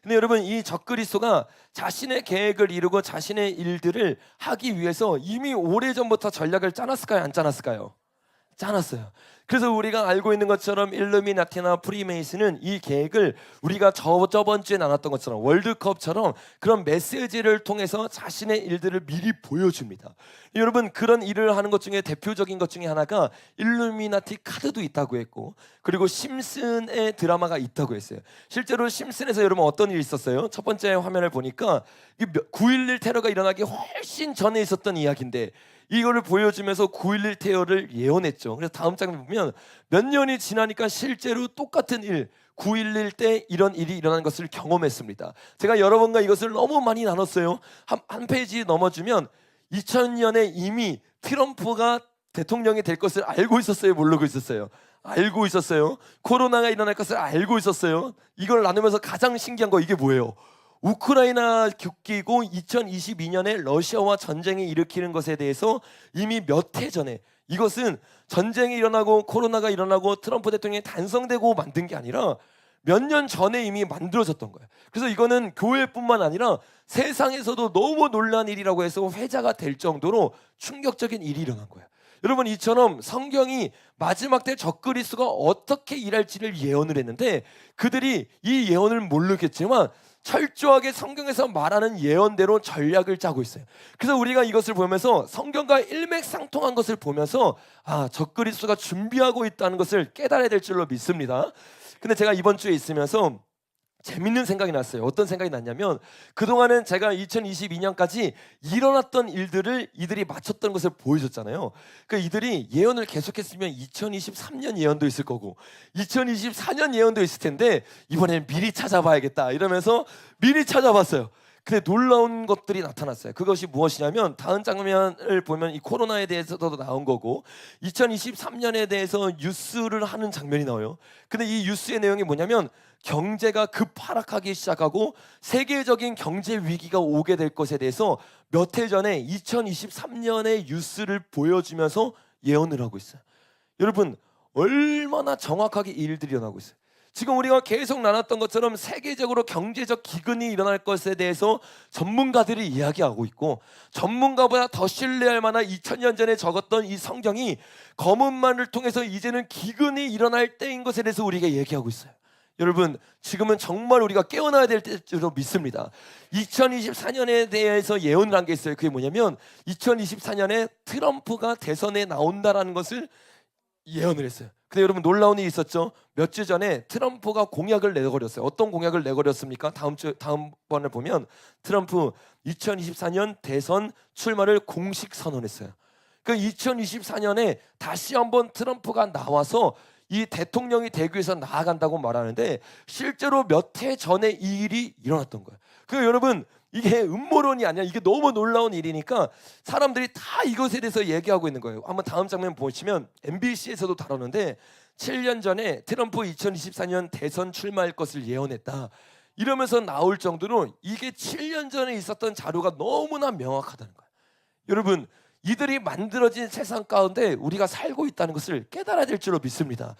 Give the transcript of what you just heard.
근데 여러분, 이 적그리스도가 자신의 계획을 이루고 자신의 일들을 하기 위해서 이미 오래전부터 전략을 짜놨을까요? 안 짜놨을까요? 짜놨어요. 그래서 우리가 알고 있는 것처럼 일루미나티나 프리메이슨은 이 계획을 우리가 저번 주에 나눴던 것처럼 월드컵처럼 그런 메시지를 통해서 자신의 일들을 미리 보여줍니다. 여러분, 그런 일을 하는 것 중에 대표적인 것 중에 하나가 일루미나티 카드도 있다고 했고, 그리고 심슨의 드라마가 있다고 했어요. 실제로 심슨에서 여러분 어떤 일이 있었어요? 첫 번째 화면을 보니까 9.11 테러가 일어나기 훨씬 전에 있었던 이야기인데, 이거를 보여주면서 9.11 테러를 예언했죠. 그래서 다음 장면 보면 몇 년이 지나니까 실제로 똑같은 일, 9.11 때 이런 일이 일어난 것을 경험했습니다. 제가 여러분과 이것을 너무 많이 나눴어요. 한 페이지 넘어주면 2000년에 이미 트럼프가 대통령이 될 것을 알고 있었어요? 모르고 있었어요? 알고 있었어요. 코로나가 일어날 것을 알고 있었어요. 이걸 나누면서 가장 신기한 거 이게 뭐예요? 우크라이나 겪이고 2022년에 러시아와 전쟁이 일으키는 것에 대해서 이미 몇 해 전에, 이것은 전쟁이 일어나고 코로나가 일어나고 트럼프 대통령이 단성되고 만든 게 아니라 몇 년 전에 이미 만들어졌던 거예요. 그래서 이거는 교회뿐만 아니라 세상에서도 너무 놀란 일이라고 해서 회자가 될 정도로 충격적인 일이 일어난 거예요. 여러분, 이처럼 성경이 마지막 때 적그리스도가 어떻게 일할지를 예언을 했는데, 그들이 이 예언을 모르겠지만 철저하게 성경에서 말하는 예언대로 전략을 짜고 있어요. 그래서 우리가 이것을 보면서 성경과 일맥상통한 것을 보면서 적그리스도가 준비하고 있다는 것을 깨달아야 될 줄로 믿습니다. 근데 제가 이번 주에 있으면서 재밌는 생각이 났어요. 어떤 생각이 났냐면, 그동안은 제가 2022년까지 일어났던 일들을 이들이 맞췄던 것을 보여줬잖아요. 그러니까 이들이 예언을 계속했으면 2023년 예언도 있을 거고 2024년 예언도 있을 텐데, 이번엔 미리 찾아봐야겠다 이러면서 미리 찾아봤어요. 근데 놀라운 것들이 나타났어요. 그것이 무엇이냐면, 다음 장면을 보면 이 코로나에 대해서도 나온 거고 2023년에 대해서 뉴스를 하는 장면이 나와요. 근데 이 뉴스의 내용이 뭐냐면, 경제가 급하락하기 시작하고 세계적인 경제 위기가 오게 될 것에 대해서 몇 해 전에 2023년의 뉴스를 보여주면서 예언을 하고 있어요. 여러분, 얼마나 정확하게 이 일들이 일어나고 있어요. 지금 우리가 계속 나눴던 것처럼 세계적으로 경제적 기근이 일어날 것에 대해서 전문가들이 이야기하고 있고, 전문가보다 더 신뢰할 만한 2000년 전에 적었던 이 성경이 검은만을 통해서 이제는 기근이 일어날 때인 것에 대해서 우리가 얘기하고 있어요. 여러분, 지금은 정말 우리가 깨어나야 될 때로 믿습니다. 2024년에 대해서 예언을 한 게 있어요. 그게 뭐냐면 2024년에 트럼프가 대선에 나온다라는 것을 예언을 했어요. 근데 여러분, 놀라운 일이 있었죠. 몇 주 전에 트럼프가 공약을 내걸었어요. 어떤 공약을 내걸었습니까? 다음번에 보면 트럼프 2024년 대선 출마를 공식 선언했어요. 그 2024년에 다시 한번 트럼프가 나와서 이 대통령이 되기 위해서 나아간다고 말하는데, 실제로 몇 해 전에 이 일이 일어났던 거예요. 그 여러분, 이게 음모론이 아니야. 이게 너무 놀라운 일이니까 사람들이 다 이것에 대해서 얘기하고 있는 거예요. 한번 다음 장면 보시면 MBC에서도 다뤘는데, 7년 전에 트럼프 2024년 대선 출마할 것을 예언했다 이러면서 나올 정도로 이게 7년 전에 있었던 자료가 너무나 명확하다는 거예요. 여러분, 이들이 만들어진 세상 가운데 우리가 살고 있다는 것을 깨달아야 될 줄로 믿습니다.